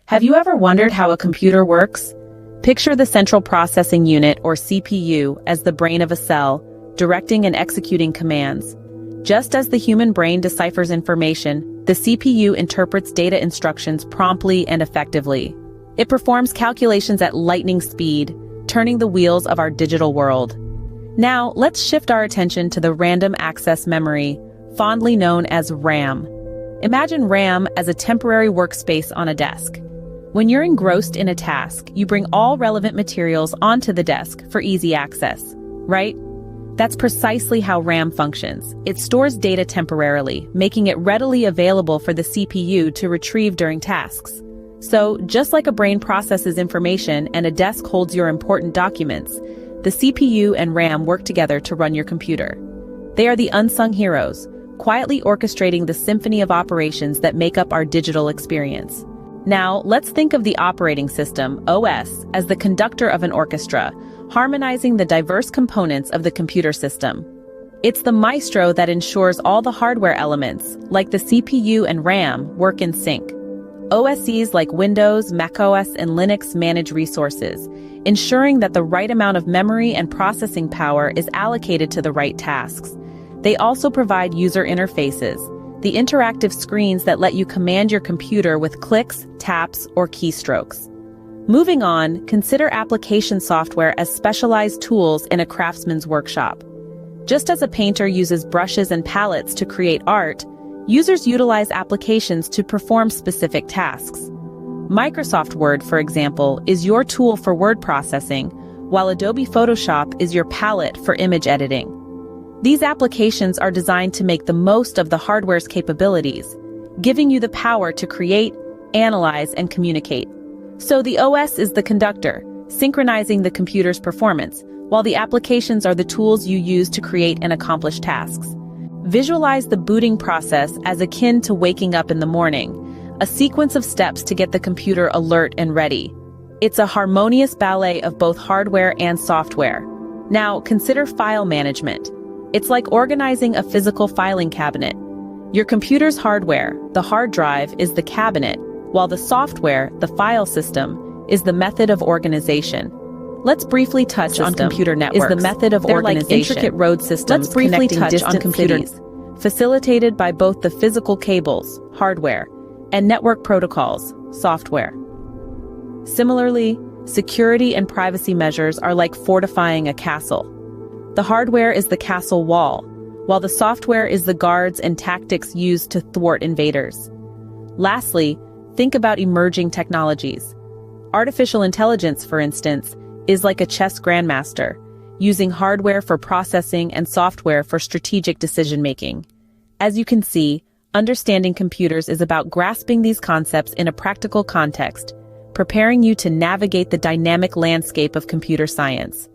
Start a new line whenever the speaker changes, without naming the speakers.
Have you ever wondered how a computer works? Picture the central processing unit, or CPU, as the brain of a cell, directing and executing commands. Just as the human brain deciphers information, the CPU interprets data instructions promptly and effectively. It performs calculations at lightning speed, turning the wheels of our digital world. Now, let's shift our attention to the random access memory, fondly known as RAM. Imagine RAM as a temporary workspace on a desk. When you're engrossed in a task, you bring all relevant materials onto the desk for easy access, right? That's precisely how RAM functions. It stores data temporarily, making it readily available for the CPU to retrieve during tasks. So, just like a brain processes information and a desk holds your important documents, the CPU and RAM work together to run your computer. They are the unsung heroes, quietly orchestrating the symphony of operations that make up our digital experience. Now, let's think of the operating system, OS, as the conductor of an orchestra, harmonizing the diverse components of the computer system. It's the maestro that ensures all the hardware elements, like the CPU and RAM, work in sync. OSes like Windows, macOS, and Linux manage resources, ensuring that the right amount of memory and processing power is allocated to the right tasks. They also provide user interfaces, the interactive screens that let you command your computer with clicks, taps, or keystrokes. Moving on, consider application software as specialized tools in a craftsman's workshop. Just as a painter uses brushes and palettes to create art, users utilize applications to perform specific tasks. Microsoft Word, for example, is your tool for word processing, while Adobe Photoshop is your palette for image editing. These applications are designed to make the most of the hardware's capabilities, giving you the power to create, analyze, and communicate. So the OS is the conductor, synchronizing the computer's performance, while the applications are the tools you use to create and accomplish tasks. Visualize the booting process as akin to waking up in the morning, a sequence of steps to get the computer alert and ready. It's a harmonious ballet of both hardware and software. Now, consider file management. It's like organizing a physical filing cabinet. Your computer's hardware, the hard drive, is the cabinet, while the software, the file system, is the method of organization. Let's briefly touch on computer networks. Is the method of organization. They're like intricate road systems connecting distant cities, facilitated by both the physical cables, hardware, and network protocols, software. Similarly, security and privacy measures are like fortifying a castle. The hardware is the castle wall, while the software is the guards and tactics used to thwart invaders. Lastly, think about emerging technologies. Artificial intelligence, for instance, is like a chess grandmaster, using hardware for processing and software for strategic decision-making. As you can see, understanding computers is about grasping these concepts in a practical context, preparing you to navigate the dynamic landscape of computer science.